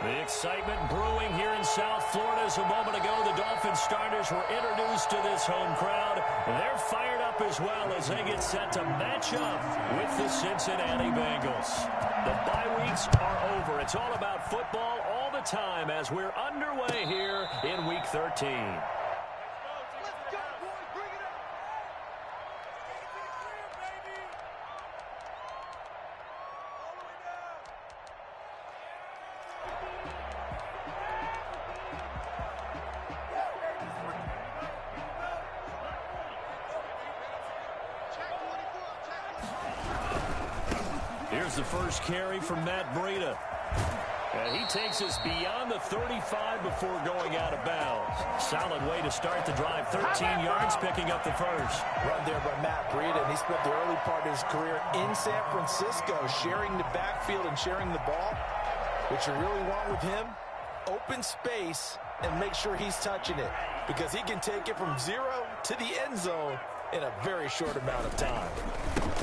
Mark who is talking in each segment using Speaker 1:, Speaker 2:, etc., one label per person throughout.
Speaker 1: The excitement brewing here in South Florida. As a moment ago, the Dolphins starters were introduced to this home crowd. They're fired up as well as they get set to match up with the Cincinnati Bengals. The bye weeks are over. It's all about football all the time as we're underway here in Week 13. Here's the first carry from Matt Breida. And he takes us beyond the 35 before going out of bounds. Solid way to start the drive. 13 yards, picking up the first.
Speaker 2: Run there by Matt Breida, and he spent the early part of his career in San Francisco, sharing the backfield and sharing the ball. What you really want with him, open space and make sure he's touching it, because he can take it from 0 to the end zone in a very short amount of time.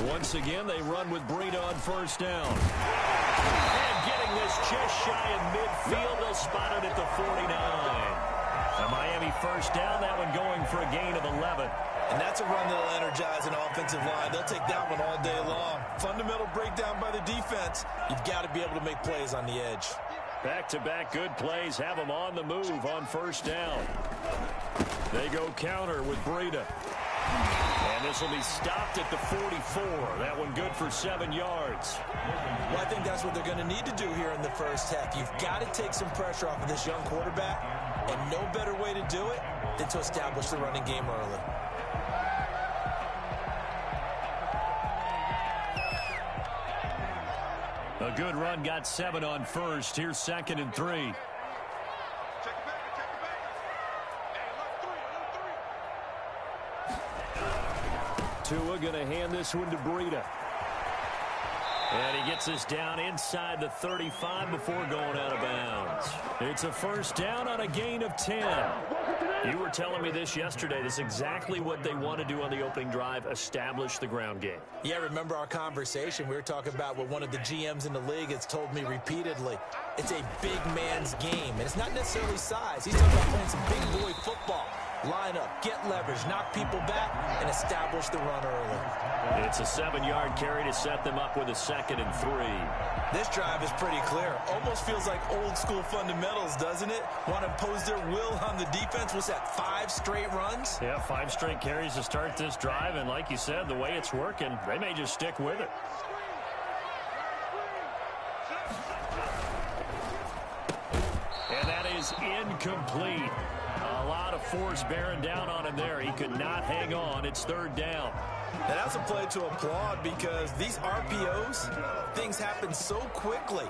Speaker 1: Once again, they run with Breida on first down. And getting this just shy of midfield, they'll spot it at the 49. A Miami first down, that one going for a gain of 11.
Speaker 2: And that's a run that'll energize an offensive line. They'll take that one all day long. Fundamental breakdown by the defense. You've got to be able to make plays on the edge.
Speaker 1: Back-to-back good plays have them on the move on first down. They go counter with Breida. And this will be stopped at the 44. That one good for 7 yards.
Speaker 2: Well, I think that's what they're going to need to do here in the first half. You've got to take some pressure off of this young quarterback, and no better way to do it than to establish the running game early.
Speaker 1: A good run, got 7 on first. Here's 2nd and 3. Tua going to hand this one to Breida. And he gets us down inside the 35 before going out of bounds. It's a first down on a gain of 10. You were telling me this yesterday. This is exactly what they want to do on the opening drive, establish the ground game.
Speaker 2: Yeah, remember our conversation? We were talking about what one of the GMs in the league has told me repeatedly. It's a big man's game, and it's not necessarily size. He's talking about playing some big boy football. Line up, get leverage, knock people back, and establish the run early.
Speaker 1: It's a 7-yard carry to set them up with a 2nd and 3.
Speaker 2: This drive is pretty clear. Almost feels like old school fundamentals, doesn't it? Want to impose their will on the defense. What's that, 5 straight runs?
Speaker 1: Yeah, 5 straight carries to start this drive, and like you said, the way it's working, they may just stick with it. And that is incomplete. A lot of force bearing down on him there. He could not hang on. It's 3rd down.
Speaker 2: Now that's a play to applaud, because these RPOs, things happen so quickly.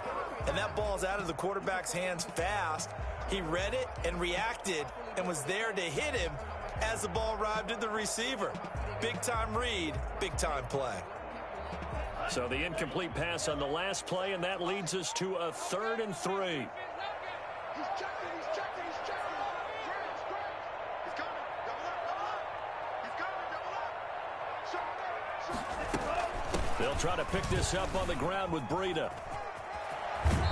Speaker 2: And that ball's out of the quarterback's hands fast. He read it and reacted and was there to hit him as the ball arrived at the receiver. Big-time read, big-time play.
Speaker 1: So the incomplete pass on the last play, and that leads us to a 3rd and 3. They'll try to pick this up on the ground with Breida.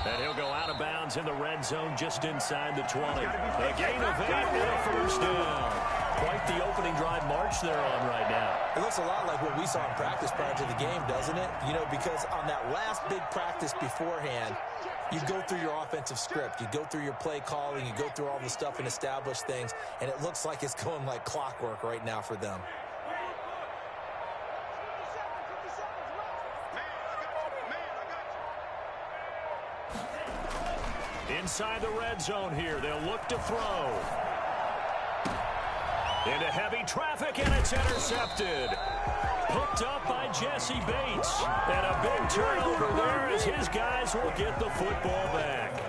Speaker 1: And he'll go out of bounds in the red zone just inside the 20. A gain of 8 and a first down. Quite the opening drive march they're on right now.
Speaker 2: It looks a lot like what we saw in practice prior to the game, doesn't it? You know, because on that last big practice beforehand, you go through your offensive script. You go through your play calling. You go through all the stuff and establish things. And it looks like it's going like clockwork right now for them.
Speaker 1: Inside the red zone here, they'll look to throw. Into heavy traffic, and it's intercepted. Picked up by Jesse Bates. And a big turnover there as his guys will get the football back.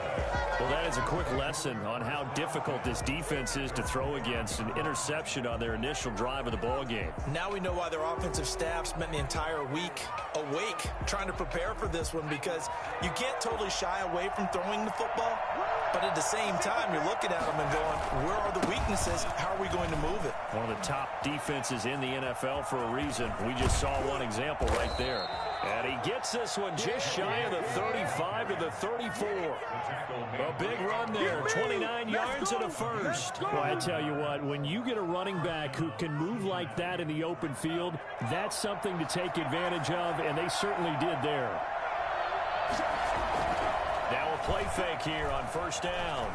Speaker 1: Well, that is a quick lesson on how difficult this defense is to throw against. An interception on their initial drive of the ball game.
Speaker 2: Now we know why their offensive staff spent the entire week awake trying to prepare for this one, because you can't totally shy away from throwing the football, but at the same time you're looking at them and going, where are the weaknesses? How are we going to move it?
Speaker 1: One of the top defenses in the NFL for a reason. We just saw one example right there. And he gets this one just shy of the 35 to the 34. A big run there, 29 yards and a first.
Speaker 3: Well, I tell you what, when you get a running back who can move like that in the open field, that's something to take advantage of, and they certainly did there.
Speaker 1: Now a play fake here on first down.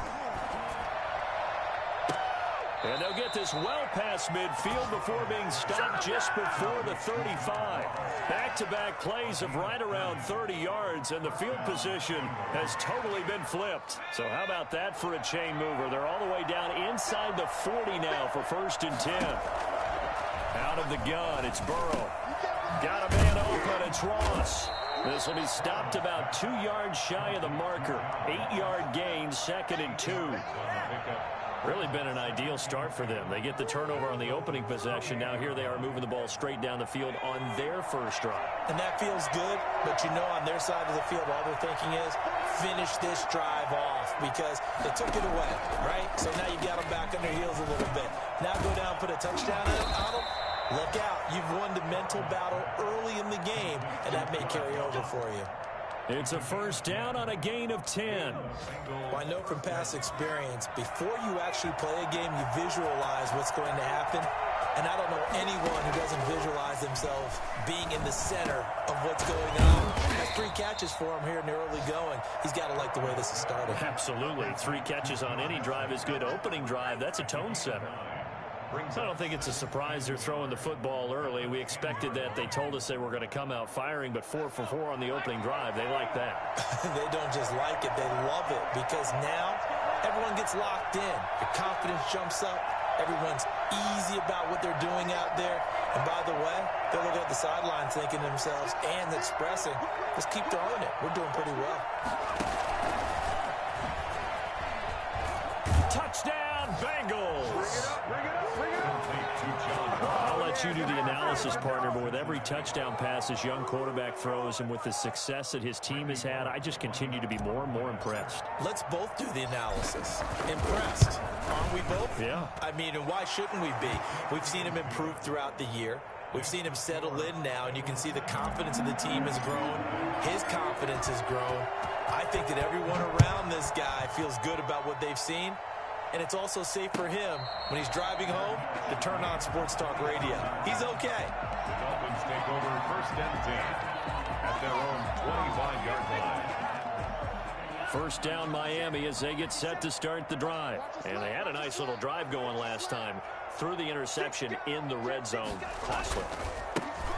Speaker 1: And they'll get this well past midfield before being stopped just before the 35. Back-to-back plays of right around 30 yards, and the field position has totally been flipped. So how about that for a chain mover? They're all the way down inside the 40 now for 1st and 10. Out of the gun, it's Burrow. Got a man open, it's Ross. This will be stopped about 2 yards shy of the marker. 8-yard gain, 2nd and 2. Really been an ideal start for them. They get the turnover on the opening possession. Now here they are moving the ball straight down the field on their first drive.
Speaker 2: And that feels good, but you know on their side of the field, all they're thinking is finish this drive off because they took it away, right? So now you got them back on their heels a little bit. Now go down, put a touchdown on them. Look out. You've won the mental battle early in the game, and that may carry over for you.
Speaker 1: It's a first down on a gain of 10.
Speaker 2: Well, I know from past experience, before you actually play a game, you visualize what's going to happen. And I don't know anyone who doesn't visualize themselves being in the center of what's going on. That's 3 catches for him here in the early going. He's got to like the way this is started.
Speaker 1: Absolutely. 3 catches on any drive is good. Opening drive, that's a tone setter. I don't think it's a surprise they're throwing the football early. We expected that. They told us they were going to come out firing, but 4 for 4 on the opening drive. They like that.
Speaker 2: They don't just like it. They love it because now everyone gets locked in. Your confidence jumps up. Everyone's easy about what they're doing out there. And by the way, they're looking at the sideline thinking to themselves and expressing, just keep throwing it. We're doing pretty well.
Speaker 1: Touchdown, Bengals.
Speaker 4: Bring it up.
Speaker 1: I'll let you do the analysis, partner, but with every touchdown pass this young quarterback throws and with the success that his team has had, I just continue to be more and more impressed.
Speaker 2: Let's both do the analysis. Impressed. Aren't we both?
Speaker 1: Yeah.
Speaker 2: I mean, and why shouldn't we be? We've seen him improve throughout the year. We've seen him settle in now, and you can see the confidence of the team has grown. His confidence has grown. I think that everyone around this guy feels good about what they've seen. And it's also safe for him when he's driving home to turn on Sports Talk Radio. He's okay.
Speaker 4: The Dolphins take over 1st and 10 at their own 25-yard line.
Speaker 1: First down Miami as they get set to start the drive. And they had a nice little drive going last time. Threw the interception in the red zone. Costly.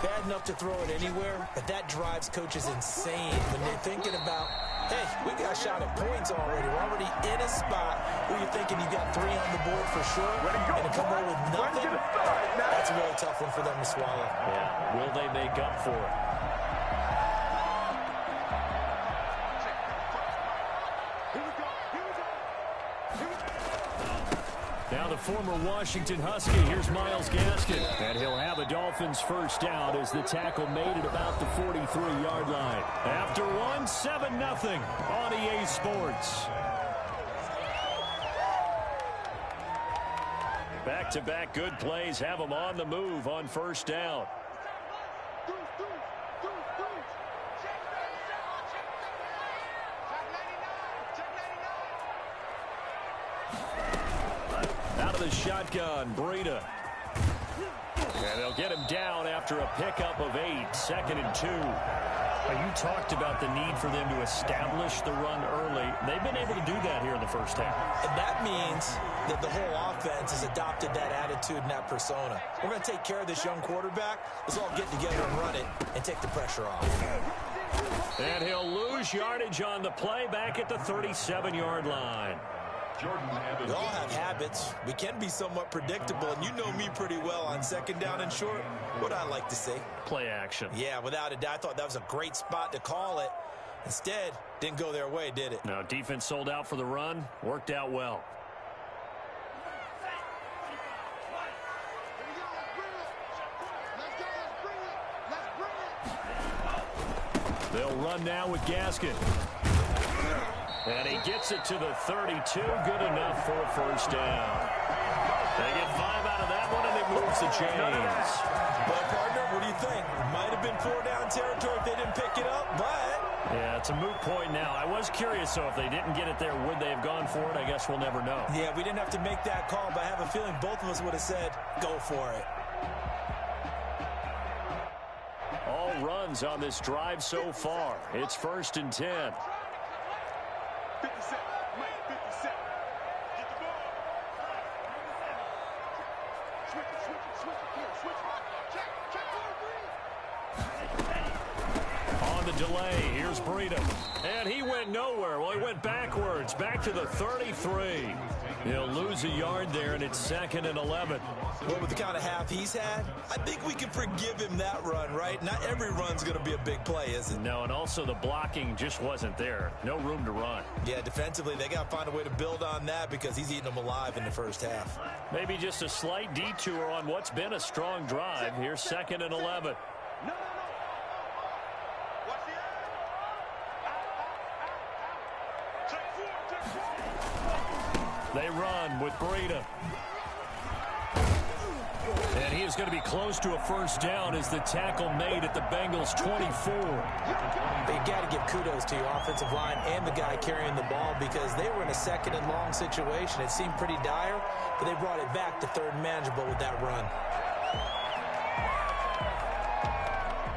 Speaker 2: Bad enough to throw it anywhere, but that drives coaches insane when they're thinking about, hey, we got a shot at points already. We're already in a spot where you're thinking you got 3 on the board for sure, and to come away with nothing, that's a really tough one for them to swallow.
Speaker 1: Yeah, will they make up for it? Now the former Washington Husky, here's Myles Gaskin. And he'll have a Dolphins first down as the tackle made it about the 43-yard line. After one, 7-0 on EA Sports. Back-to-back good plays have them on the move on first down. Out of the shotgun, Breida. And they'll get him down after a pickup of 8, 2nd and 2. Now, you talked about the need for them to establish the run early. They've been able to do that here in the first half.
Speaker 2: And that means that the whole offense has adopted that attitude and that persona. We're going to take care of this young quarterback. Let's all get together and run it and take the pressure off.
Speaker 1: And he'll lose yardage on the play back at the 37-yard line.
Speaker 2: We all have habits. We can be somewhat predictable, and you know me pretty well on 2nd down and short. What I like to see.
Speaker 1: Play action.
Speaker 2: Yeah, without a doubt. I thought that was a great spot to call it. Instead, didn't go their way, did it?
Speaker 1: No, defense sold out for the run. Worked out well. They'll run now with Gaskin. And he gets it to the 32. Good enough for a first down. They get 5 out of that one, and they've moves the chains.
Speaker 2: Well, partner, what do you think? Might have been 4-down territory if they didn't pick it up, but...
Speaker 3: Yeah, it's a moot point now. I was curious, so if they didn't get it there, would they have gone for it? I guess we'll never know.
Speaker 2: Yeah, we didn't have to make that call, but I have a feeling both of us would have said, go for it.
Speaker 3: All runs on this drive so far. It's 1st and 10.
Speaker 4: 57. Mike, 57. Get the ball. Switch it. Check.
Speaker 3: On the delay, here's Breida. And he went nowhere. Well, he went backwards, back to the 33. He'll lose a yard there, and it's 2nd and 11.
Speaker 2: Well, with the kind of half he's had, I think we can forgive him that run, right? Not every run's going to be a big play, is it?
Speaker 3: No, and also the blocking just wasn't there. No room to run.
Speaker 2: Yeah, defensively, they got to find a way to build on that because he's eating them alive in the first half.
Speaker 3: Maybe just a slight detour on what's been a strong drive. Here's 2nd and 11.
Speaker 4: No. Watch the Take four.
Speaker 3: They run with Breida. And he is going to be close to a first down as the tackle made at the Bengals' 24.
Speaker 2: But you got to give kudos to your offensive line and the guy carrying the ball because they were in a 2nd and long situation. It seemed pretty dire, but they brought it back to 3rd and manageable with that run.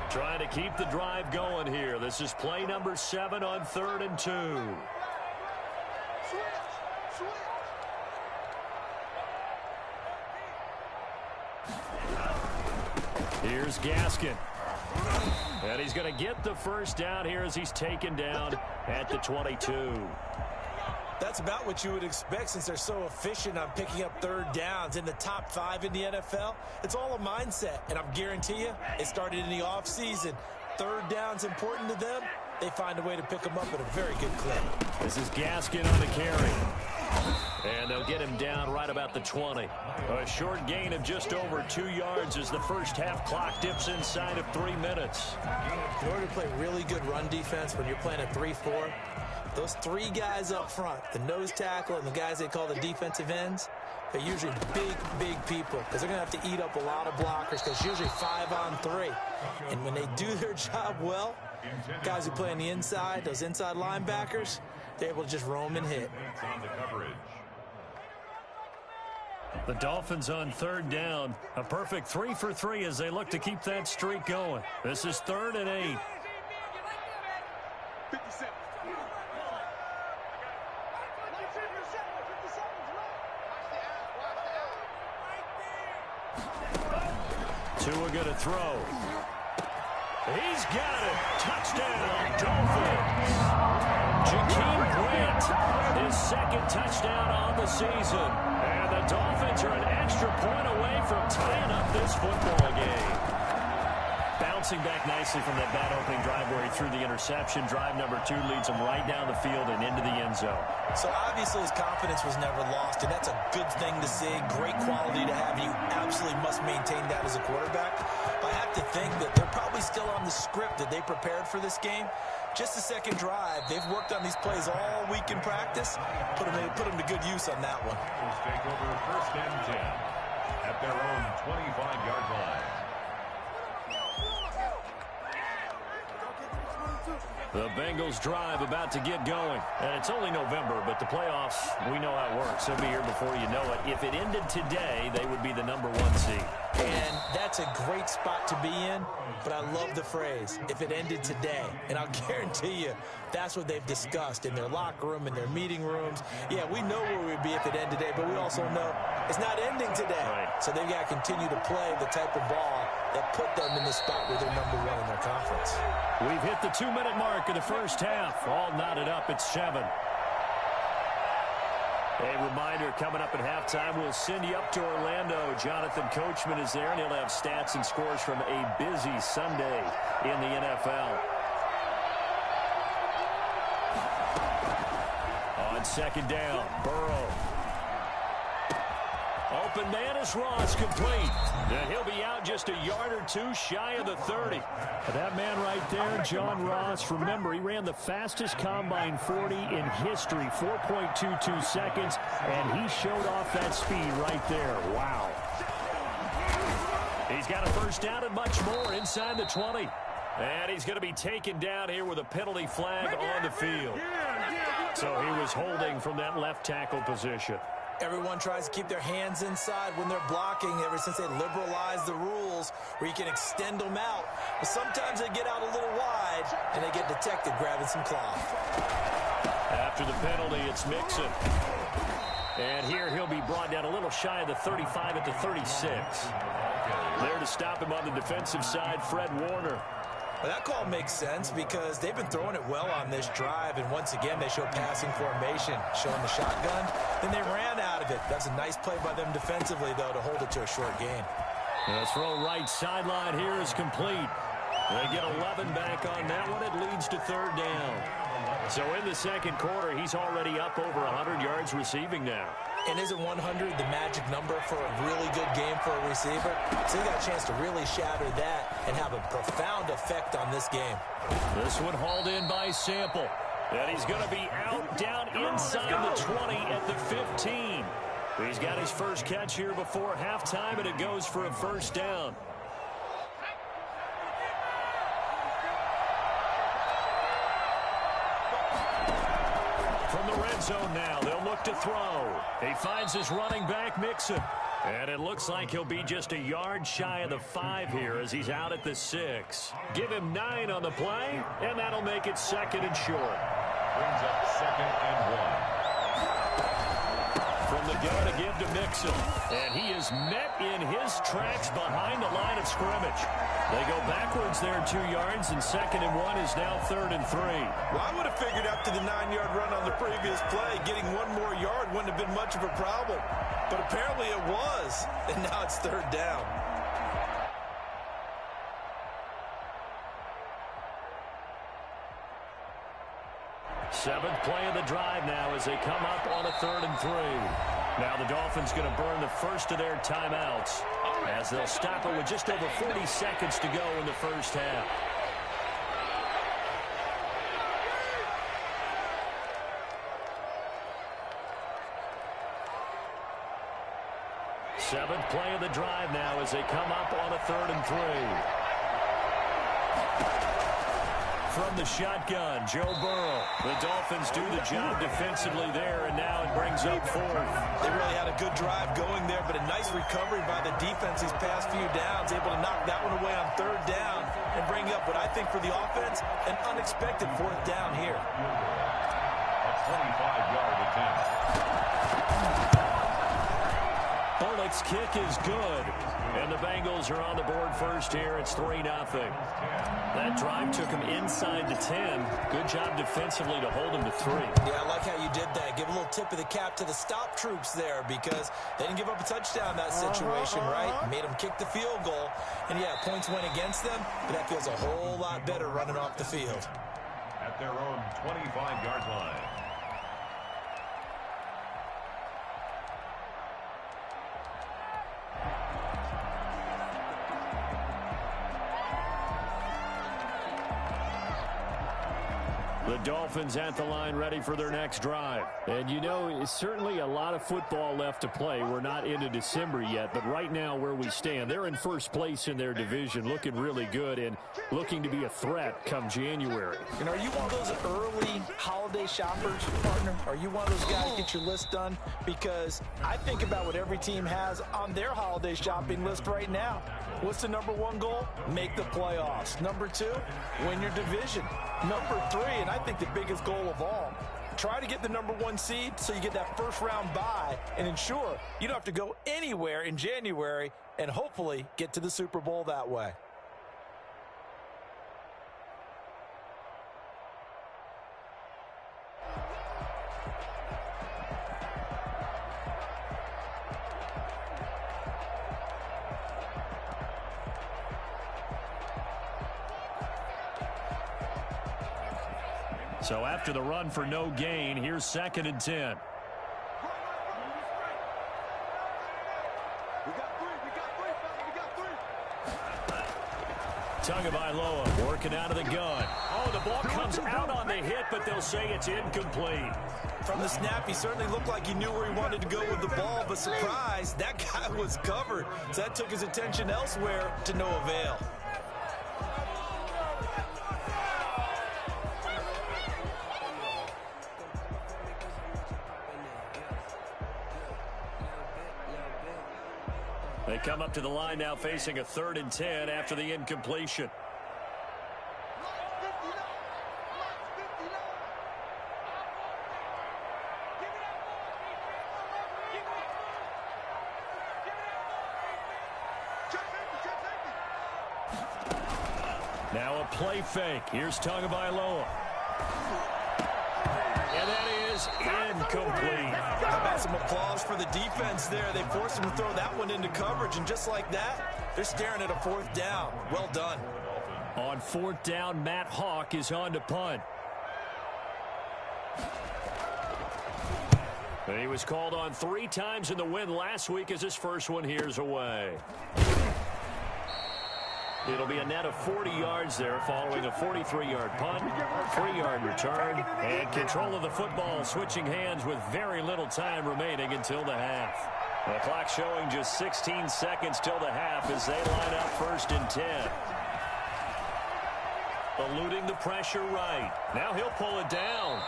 Speaker 3: Trying to keep the drive going here. This is play number 7 on 3rd and 2. Here's Gaskin. And he's going to get the first down here as he's taken down at the 22.
Speaker 2: That's about what you would expect since they're so efficient on picking up 3rd downs in the top 5 in the NFL. It's all a mindset, and I'm guarantee you it started in the offseason. 3rd down's important to them. They find a way to pick them up at a very good clip.
Speaker 3: This is Gaskin on the carry. And they'll get him down right about the 20. A short gain of just over 2 yards as the first half clock dips inside of 3 minutes.
Speaker 2: In order to play really good run defense when you're playing a 3-4, those 3 guys up front, the nose tackle and the guys they call the defensive ends, they're usually big people because they're going to have to eat up a lot of blockers because usually 5 on 3. And when they do their job well, guys who play on the inside, those inside linebackers, they're able to just roam and hit.
Speaker 4: On the coverage.
Speaker 3: The Dolphins on 3rd down. A perfect 3 for 3 as they look to keep that streak going. This is 3rd and 8.
Speaker 4: 57.
Speaker 3: Tua going to throw. He's got it. Touchdown, Dolphins. Jakeem Grant, his 2nd touchdown on the season. And the Dolphins are an extra point away from tying up this football game. Bouncing back nicely from that bad opening drive where he threw the interception. Drive number 2 leads him right down the field and into the end zone.
Speaker 2: So obviously his confidence was never lost, and that's a good thing to see. Great quality to have. You absolutely must maintain that as a quarterback. But I have to think that they're probably still on the script that they prepared for this game. Just the 2nd drive. They've worked on these plays all week in practice. Put them to good use on that one.
Speaker 4: Take over 1st and 10 at their own 25-yard line.
Speaker 3: The Bengals drive about to get going. And it's only November, but the playoffs, we know how it works. They'll be here before you know it. If it ended today, they would be the number 1 seed.
Speaker 2: And that's a great spot to be in, but I love the phrase, if it ended today. And I'll guarantee you, that's what they've discussed in their locker room, in their meeting rooms. Yeah, we know where we'd be if it ended today, but we also know it's not ending today.
Speaker 3: Right.
Speaker 2: So they've got to continue to play the type of ball that put them in the spot where they're number 1 in their conference.
Speaker 3: We've hit the 2-minute mark of the first half. All knotted up at 7. A reminder, coming up at halftime, we'll send you up to Orlando. Jonathan Coachman is there, and he'll have stats and scores from a busy Sunday in the NFL. On 2nd down, Burrow. Open man is Ross, complete. And he'll be out just a yard or 2 shy of the 30. That man right there, John Ross, remember, he ran the fastest combine 40 in history, 4.22 seconds, and he showed off that speed right there. Wow.
Speaker 1: He's got a first down and much more inside the 20. And he's going to be taken down here with a penalty flag on the field. So he was holding from that left tackle position.
Speaker 2: Everyone tries to keep their hands inside when they're blocking ever since they liberalized the rules where you can extend them out. But sometimes they get out a little wide and they get detected grabbing some cloth.
Speaker 1: After the penalty, it's Mixon. And here he'll be brought down a little shy of the 35 at the 36. There to stop him on the defensive side, Fred Warner.
Speaker 2: Well, that call makes sense because they've been throwing it well on this drive, and once again they show passing formation, showing the shotgun. Then they ran out of it. That's a nice play by them defensively, though, to hold it to a short gain.
Speaker 1: The throw right sideline here is complete. They get 11 back on that one. It leads to third down. So in the second quarter, he's already up over 100 yards receiving now.
Speaker 2: And isn't 100 the magic number for a really good game for a receiver? So he got a chance to really shatter that and have a profound effect on this game.
Speaker 1: This one hauled in by Sample. And he's going to be out down inside the 20 at the 15. He's got his first catch here before halftime, and it goes for a first down. From the red zone now, they'll look to throw. He finds his running back, Mixon. And it looks like he'll be just a yard shy of the 5 here as he's out at the 6. Give him 9 on the play, and that'll make it second and short.
Speaker 4: Brings up second and 1.
Speaker 1: From the gun to give to Mixon. And he is met in his tracks behind the line of scrimmage. They go backwards there 2 yards, and second and 1 is now third and 3.
Speaker 2: Well, I would have figured after the 9-yard run on the previous play, getting 1 more yard wouldn't have been much of a problem. But apparently it was, and now it's third down.
Speaker 1: Seventh play of the drive now as they come up on a third and 3. Now the Dolphins going to burn the first of their timeouts as they'll stop it with just over 40 seconds to go in the first half. Seventh play of the drive now as they come up on a third and 3. From the shotgun, Joe Burrow. The Dolphins do the job defensively there, and now it brings up fourth.
Speaker 2: They really had a good drive going there, but a nice recovery by the defense these past few downs, able to knock that one away on third down and bring up what I think for the offense, an unexpected fourth down here.
Speaker 4: A 25-yard attempt.
Speaker 1: Bullock's kick is good, and the Bengals are on the board first here. It's 3-0. That drive took him inside the 10. Good job defensively to hold him to 3.
Speaker 2: Yeah, I like how you did that. Give a little tip of the cap to the stop troops there because they didn't give up a touchdown in that situation, right? Made them kick the field goal. And, yeah, points went against them, but that feels a whole lot better running off the field.
Speaker 4: At their own 25-yard line.
Speaker 1: The Dolphins at the line ready for their next drive. And you know, it's certainly a lot of football left to play. We're not into December yet, but right now where we stand, they're in first place in their division, looking really good and looking to be a threat come January.
Speaker 2: And are you one of those early holiday shoppers, partner? Are you one of those guys get your list done? Because I think about what every team has on their holiday shopping list right now. What's the number 1 goal? Make the playoffs. Number 2, win your division. Number 3, and I think the biggest goal of all, try to get the number 1 seed so you get that first round bye and ensure you don't have to go anywhere in January and hopefully get to the Super Bowl that way.
Speaker 1: So after the run for no gain, here's second and 10. Tagovailoa working out of the gun. Oh, the ball comes out on the hit, but they'll say it's incomplete.
Speaker 2: From the snap, he certainly looked like he knew where he wanted to go with the ball, but surprise, that guy was covered. So that took his attention elsewhere to no avail.
Speaker 1: They come up to the line now facing a 3rd and 10 after the incompletion. Now a play fake. Here's Tagovailoa. And that is incomplete.
Speaker 2: How about some applause for the defense there? They forced him to throw that one into coverage, and just like that, they're staring at a 4th down. Well done.
Speaker 1: On 4th down, Matt Hawk is on to punt. He was called on 3 times in the win last week as his first one here's away. It'll be a net of 40 yards there following a 43-yard punt, 3-yard return, and control of the football switching hands with very little time remaining until the half. The clock showing just 16 seconds till the half as they line up 1st and 10. Eluding the pressure right. Now he'll pull it down.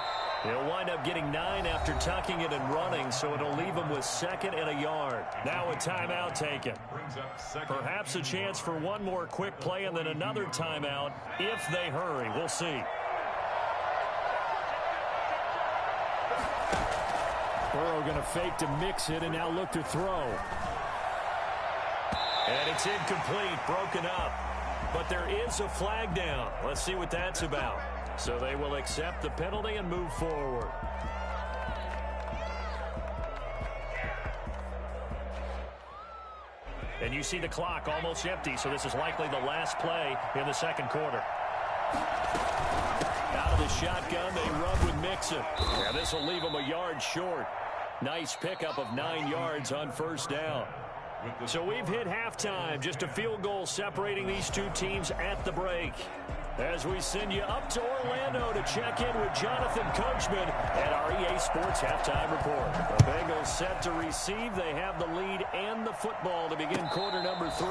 Speaker 1: He'll wind up getting 9 after tucking it and running, so it'll leave him with 2nd and a yard. Now a timeout taken. Perhaps a chance for one more quick play and then another timeout if they hurry. We'll see. Burrow going to fake to mix it and now look to throw. And it's incomplete, broken up. But there is a flag down. Let's see what that's about. So they will accept the penalty and move forward. And you see the clock almost empty, so this is likely the last play in the 2nd quarter. Out of the shotgun, they run with Mixon. And this will leave them a yard short. Nice pickup of 9 yards on 1st down. So we've hit halftime, just a field goal separating these two teams at the break. As we send you up to Orlando to check in with Jonathan Coachman at our EA Sports Halftime Report. The Bengals set to receive. They have the lead and the football to begin quarter number 3.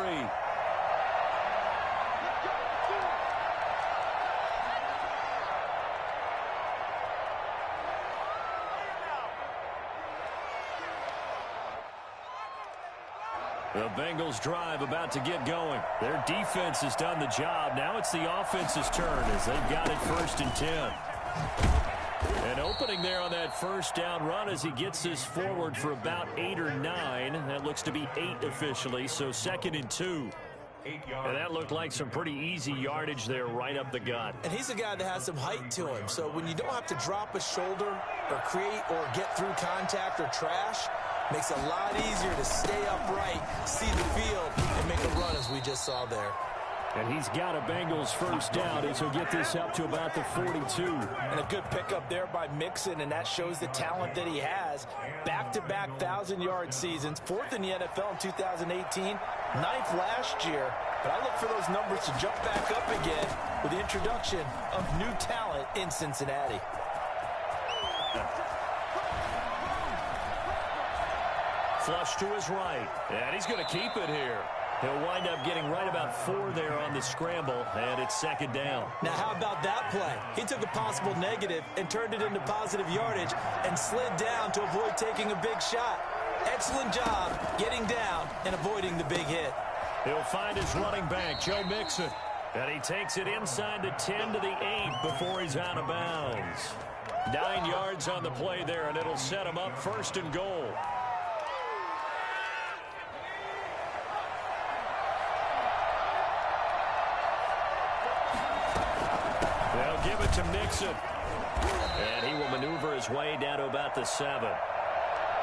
Speaker 1: The Bengals drive about to get going. Their defense has done the job. Now it's the offense's turn as they've got it 1st and 10. And opening there on that 1st down run as he gets this forward for about 8 or 9. That looks to be 8 officially, so 2nd and 2. And that looked like some pretty easy yardage there right up the gut.
Speaker 2: And he's a guy that has some height to him, so when you don't have to drop a shoulder or create or get through contact or trash, makes it a lot easier to stay upright, see the field, and make a run as we just saw there.
Speaker 1: And he's got a Bengals 1st down as he'll get this up to about the 42.
Speaker 2: And a good pickup there by Mixon, and that shows the talent that he has. Back-to-back 1,000-yard seasons, 4th in the NFL in 2018, 9th last year. But I look for those numbers to jump back up again with the introduction of new talent in Cincinnati.
Speaker 1: Flush to his right, and he's going to keep it here. He'll wind up getting right about 4 there on the scramble, and it's 2nd down.
Speaker 2: Now, how about that play? He took a possible negative and turned it into positive yardage and slid down to avoid taking a big shot. Excellent job getting down and avoiding the big hit.
Speaker 1: He'll find his running back, Joe Mixon, and he takes it inside the 10 to the 8 before he's out of bounds. 9 yards on the play there, and it'll set him up 1st and goal. They'll give it to Mixon. And he will maneuver his way down to about the 7.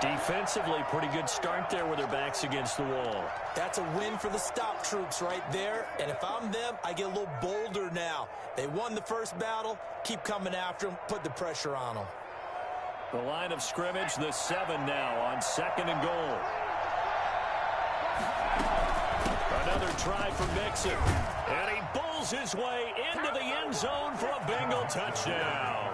Speaker 1: Defensively, pretty good start there with their backs against the wall.
Speaker 2: That's a win for the stop troops right there. And if I'm them, I get a little bolder now. They won the first battle. Keep coming after them. Put the pressure on them.
Speaker 1: The line of scrimmage, the 7 now on 2nd and goal. Another try for Mixon. And he bulls his way into the end zone for a Bengal touchdown.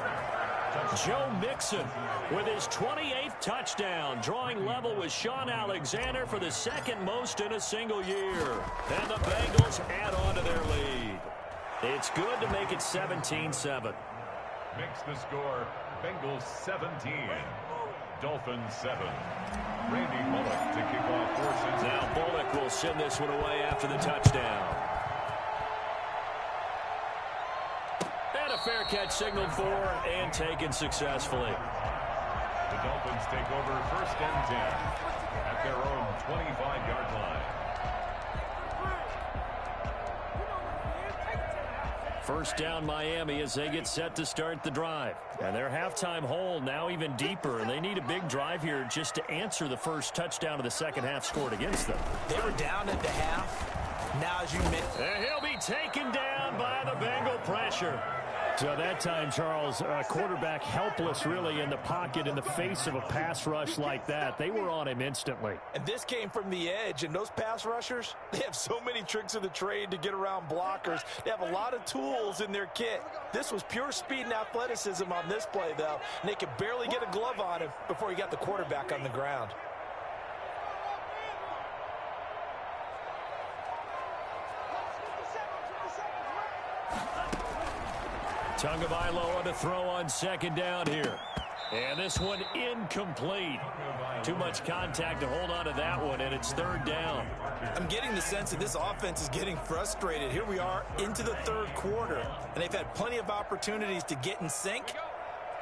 Speaker 1: Joe Mixon with his 28th touchdown, drawing level with Sean Alexander for the second most in a single year. And the Bengals add on to their lead. It's good to make it 17-7.
Speaker 4: Makes the score Bengals 17, Dolphins 7. Randy Bullock to kick off forces.
Speaker 1: Now Bullock will send this one away after the touchdown. And a fair catch signaled for and taken successfully.
Speaker 4: The Dolphins take over 1st and 10 at their own 25-yard line.
Speaker 1: First down Miami as they get set to start the drive. And their halftime hole now even deeper. And they need a big drive here just to answer the first touchdown of the second half scored against them.
Speaker 2: They were down at the half. Now as you mentioned.
Speaker 1: And he'll be taken down by the Bengal pressure. So that time, Charles, quarterback helpless really in the pocket in the face of a pass rush like that. They were on him instantly.
Speaker 2: And this came from the edge, and those pass rushers, they have so many tricks of the trade to get around blockers. They have a lot of tools in their kit. This was pure speed and athleticism on this play, though, and they could barely get a glove on him before he got the quarterback on the ground.
Speaker 1: Tagovailoa on to throw on second down here. And this one incomplete. Too much contact to hold on to that one, and it's third down.
Speaker 2: I'm getting the sense that this offense is getting frustrated. Here we are into the third quarter, and they've had plenty of opportunities to get in sync.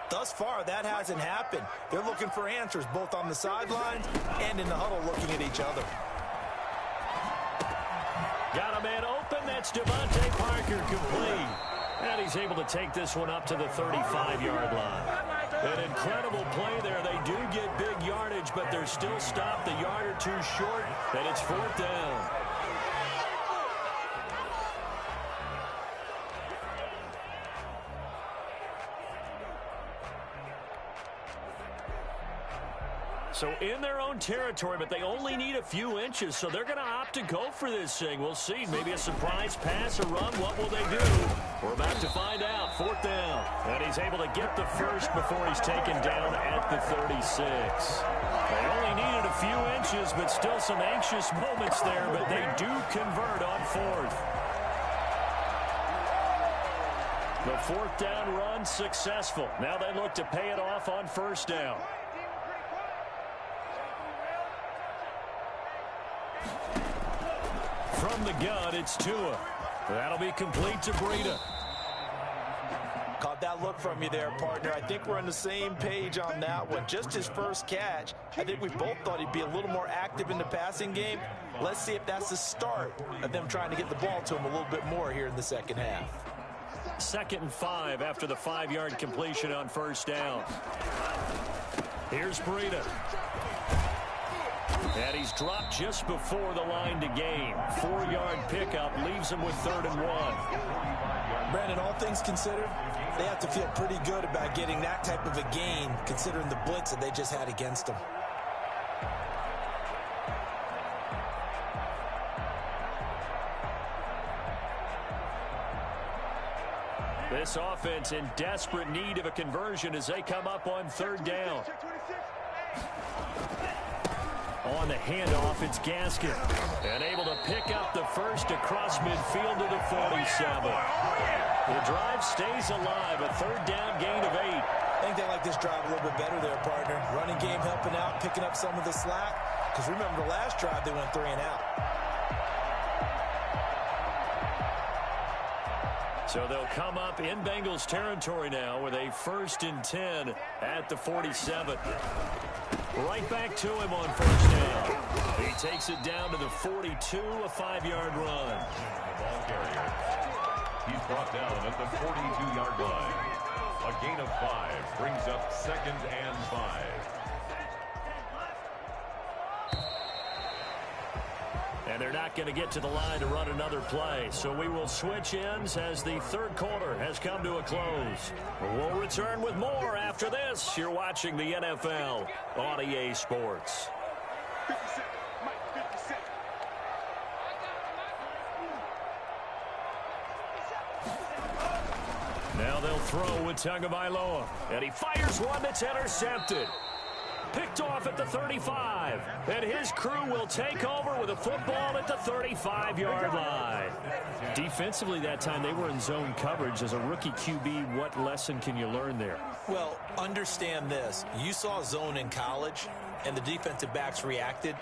Speaker 2: Thus far, that hasn't happened. They're looking for answers both on the sidelines and in the huddle looking at each other.
Speaker 1: Got a man open. That's Devontae Parker complete. And he's able to take this one up to the 35-yard line. An incredible play there. They do get big yardage, but they're still stopped a yard or two short, and it's fourth down. So in their own territory, but they only need a few inches, so they're going to opt to go for this thing. We'll see. Maybe a surprise pass or run. What will they do? We're about to find out. Fourth down. And he's able to get the first before he's taken down at the 36. They only needed a few inches, but still some anxious moments there, but they do convert on fourth. The fourth down run successful. Now they look to pay it off on first down. From the gun, it's Tua. That'll be complete to Breida.
Speaker 2: Caught that look from you there, partner. I think we're on the same page on that one. Just his first catch. I think we both thought he'd be a little more active in the passing game. Let's see if that's the start of them trying to get the ball to him a little bit more here in the second half.
Speaker 1: 2nd and 5 after the 5-yard completion on first down. Here's Breida. And he's dropped just before the line to gain. 4-yard pickup leaves him with 3rd and 1.
Speaker 2: Brandon, all things considered, they have to feel pretty good about getting that type of a gain considering the blitz that they just had against them.
Speaker 1: This offense in desperate need of a conversion as they come up on 3rd down. On the handoff, it's Gaskin. And able to pick up the first across midfield to the 47. The drive stays alive, a 3rd down gain of 8.
Speaker 2: I think they like this drive a little bit better there, partner. Running game helping out, picking up some of the slack. Because remember, the last drive they went 3 and out.
Speaker 1: So they'll come up in Bengals territory now with a 1st and 10 at the 47. Right back to him on first down. He takes it down to the 42, a 5-yard run.
Speaker 4: The ball carrier. He's brought down at the 42-yard line. A gain of 5 brings up 2nd and 5.
Speaker 1: And they're not going to get to the line to run another play. So we will switch ends as the 3rd quarter has come to a close. We'll return with more after this. You're watching the NFL on EA Sports. throw with Tagovailoa. And he fires one that's intercepted. Picked off at the 35. And his crew will take over with a football at the 35-yard line. Defensively that time, they were in zone coverage. As a rookie QB, what lesson can you learn there?
Speaker 2: Well, understand this. You saw zone in college, and the defensive backs reacted,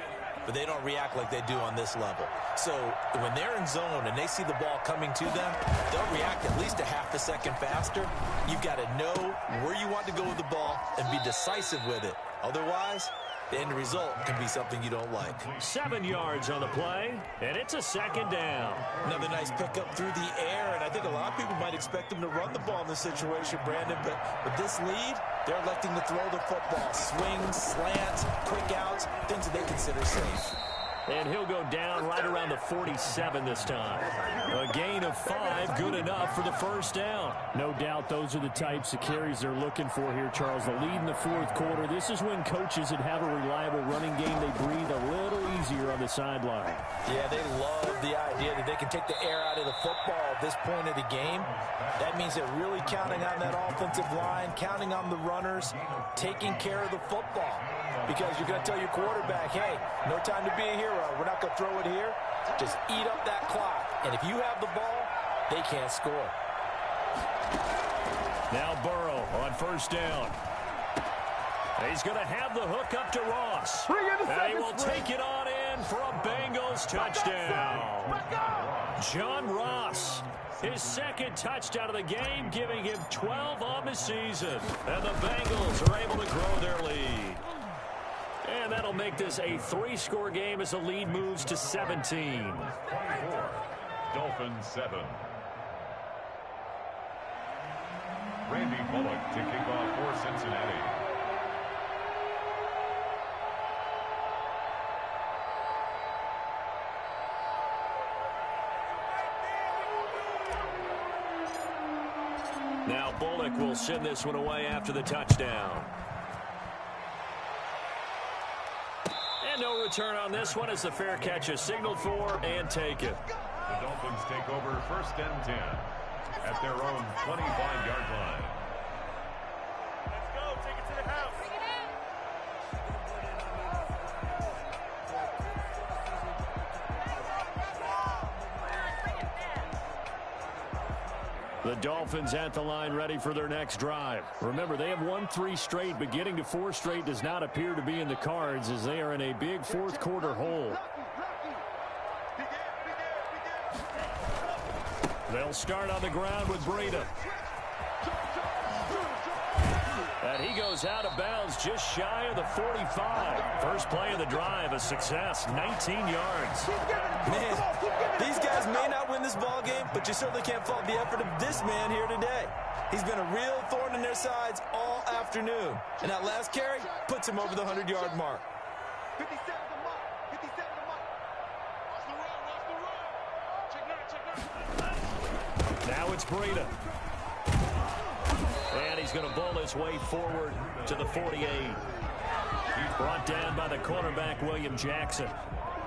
Speaker 2: but they don't react like they do on this level. So when they're in zone and they see the ball coming to them, they'll react at least a half a second faster. You've got to know where you want to go with the ball and be decisive with it. Otherwise, the end result can be something you don't like.
Speaker 1: 7 yards on the play, and it's a second down.
Speaker 2: Another nice pickup through the air, and I think a lot of people might expect them to run the ball in this situation, Brandon, but with this lead, they're electing to throw the football. Swings, slants, quick outs, things that they consider safe.
Speaker 1: And he'll go down right around the 47 this time. A gain of 5, good enough for the first down.
Speaker 3: No doubt those are the types of carries they're looking for here, Charles. The lead in the fourth quarter. This is when coaches that have a reliable running game, they breathe a little easier on the sideline.
Speaker 2: Yeah, they love the idea that they can take the air out of the football at this point of the game. That means they're really counting on that offensive line, counting on the runners, taking care of the football. Because you're going to tell your quarterback, hey, no time to be a hero. We're not going to throw it here. Just eat up that clock. And if you have the ball, they can't score.
Speaker 1: Now Burrow on first down. He's going to have the hook up to Ross. And he will take it on in for a Bengals touchdown. John Ross, his second touchdown of the game, giving him 12 on the season. And the Bengals are able to grow their lead. And that'll make this a 3-score game as the lead moves to 17.
Speaker 4: Dolphins 7. Randy Bullock to kick off for Cincinnati.
Speaker 1: Now Bullock will send this one away after the touchdown. And no return on this one as the fair catch is signaled for and taken.
Speaker 4: The Dolphins take over first and 10 at their own 25-yard line.
Speaker 5: Let's go. Take it to the house.
Speaker 1: The Dolphins at the line ready for their next drive. Remember, they have won 3 straight, but getting to 4 straight does not appear to be in the cards as they are in a big fourth quarter hole. They'll start on the ground with Breida. And he goes out of bounds just shy of the 45. First play of the drive, a success, 19 yards.
Speaker 2: Man, these guys may not win this ball game, but you certainly can't fault the effort of this man here today. He's been a real thorn in their sides all afternoon. And that last carry puts him over the 100-yard mark.
Speaker 5: 57 the mark. 57 the mark. Watch the run. Watch the run. Check that.
Speaker 1: Now it's Breida. And he's going to bowl his way forward to the 48. He's brought down by the cornerback, William Jackson.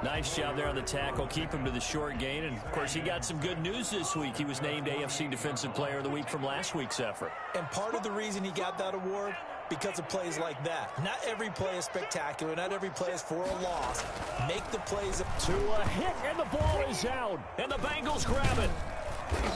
Speaker 1: Nice job there on the tackle. Keep him to the short gain. And, of course, he got some good news this week. He was named AFC Defensive Player of the Week from last week's effort.
Speaker 2: And part of the reason he got that award, because of plays like that. Not every play is spectacular. Not every play is for a loss. Make the plays.
Speaker 1: To a hit, and the ball is out. And the Bengals grab it.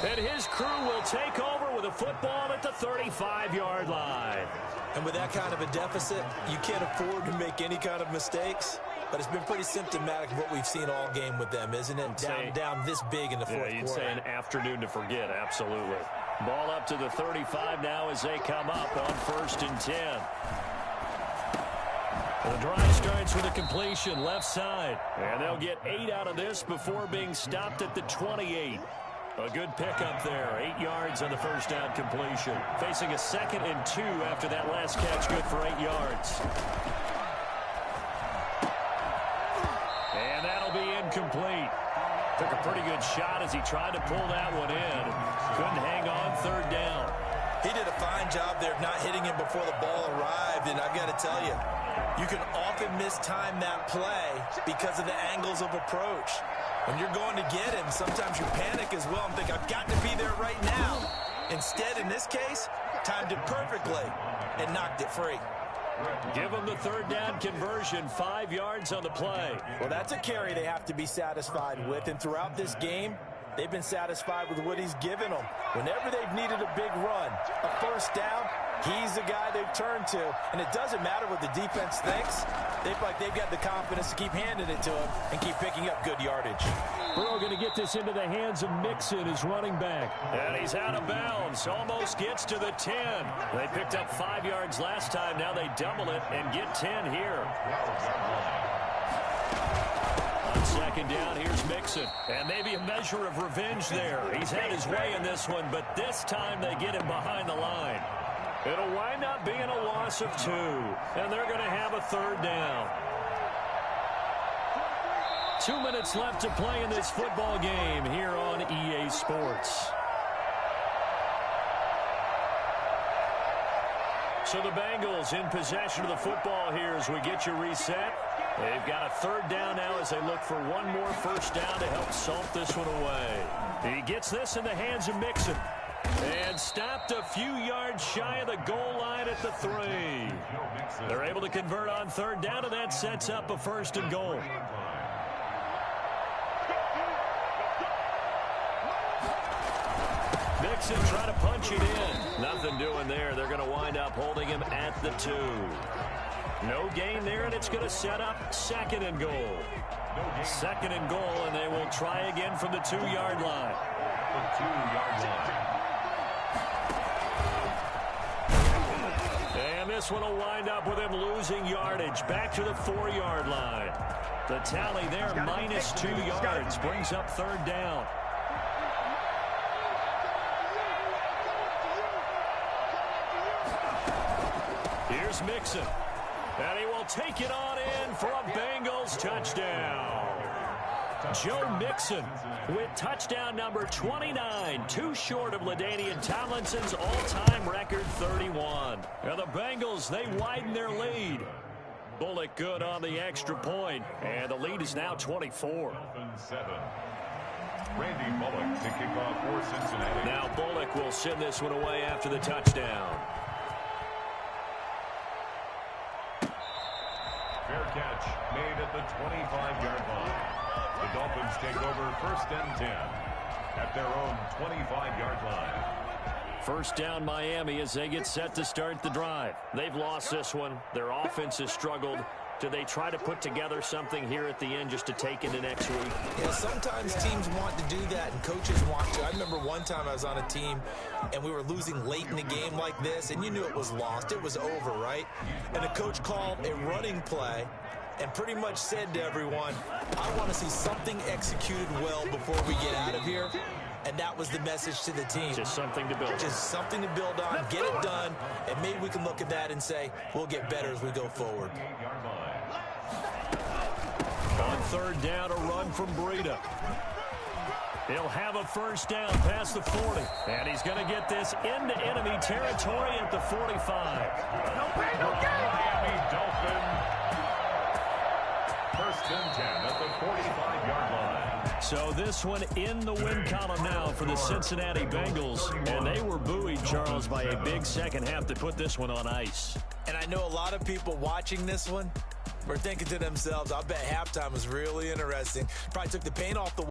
Speaker 1: And his crew will take over with a football at the 35-yard line.
Speaker 2: And with that kind of a deficit, you can't afford to make any kind of mistakes. But it's been pretty symptomatic of what we've seen all game with them, isn't it? Down this big in the fourth quarter.
Speaker 1: You'd say an afternoon to forget, absolutely. Ball up to the 35 now as they come up on 1st and 10. The drive starts with a completion left side. And they'll get 8 out of this before being stopped at the 28. A good pickup there. 8 yards on the first down completion. Facing a 2nd and 2 after that last catch, good for 8 yards. And that'll be incomplete. Took a pretty good shot as he tried to pull that one in. Couldn't hang on 3rd down.
Speaker 2: He did a fine job there of not hitting him before the ball arrived. And I've got to tell you, you can often mistime that play because of the angles of approach. When you're going to get him, sometimes you panic as well and think, I've got to be there right now. Instead, in this case, timed it perfectly and knocked it free.
Speaker 1: Give them the third down conversion, 5 yards on the play.
Speaker 2: Well, that's a carry they have to be satisfied with, and throughout this game, they've been satisfied with what he's given them. Whenever they've needed a big run, a first down, he's the guy they've turned to. And it doesn't matter what the defense thinks. They feel like they've got the confidence to keep handing it to him and keep picking up good yardage.
Speaker 1: Burrow going to get this into the hands of Mixon, his running back. And he's out of bounds. Almost gets to the 10. They picked up 5 yards last time. Now they double it and get 10 here. On second down, here's Mixon. And maybe a measure of revenge there. He's had his way in this one, but this time they get him behind the line. It'll wind up being a loss of 2. And they're going to have a third down. 2 minutes left to play in this football game here on EA Sports. So the Bengals in possession of the football here as we get you reset. They've got a third down now as they look for one more first down to help salt this one away. He gets this in the hands of Mixon. And stopped a few yards shy of the goal line at the 3. They're able to convert on third down, and that sets up a first and goal. Mixon trying to punch it in. Nothing doing there. They're going to wind up holding him at the 2. No gain there, and it's going to set up second and goal. Second and goal, and they will try again from the 2-yard line.
Speaker 4: The 2-yard line.
Speaker 1: And this one will wind up with him losing yardage. Back to the 4-yard line. The tally there, minus 2 yards. Brings up third down. Here's Mixon. And he will take it on in for a Bengals touchdown. Joe Mixon with touchdown number 29, too short of LaDainian Tomlinson's all-time record 31. And the Bengals, they widen their lead. Bullock good on the extra point, and the lead is now 24.
Speaker 4: Randy Bullock to kick off for Cincinnati.
Speaker 1: Now Bullock will send this one away after the touchdown.
Speaker 4: Fair catch made at the 25-yard line. The Dolphins take over first and 10 at their own 25-yard line.
Speaker 1: First down Miami as they get set to start the drive. They've lost this one. Their offense has struggled. Do they try to put together something here at the end just to take into next week?
Speaker 2: Yeah, sometimes teams want to do that and coaches want to. I remember one time I was on a team and we were losing late in the game like this, and you knew it was lost. It was over, right? And the coach called a running play and pretty much said to everyone, I want to see something executed well before we get out of here. And that was the message to the team.
Speaker 1: Just something to build on.
Speaker 2: Just something to build on, get it done, and maybe we can look at that and say, we'll get better as we go forward.
Speaker 1: On third down, a run from Breida. He'll have a first down past the 40. And he's going to get this into enemy territory at the 45.
Speaker 4: Miami Dolphins. First and 10 at the 45-yard line.
Speaker 1: So this one in the win column now for the Cincinnati Bengals. And they were buoyed, Charles, by a big second half to put this one on ice.
Speaker 2: And I know a lot of people watching this one were thinking to themselves, I bet halftime was really interesting. Probably took the paint off the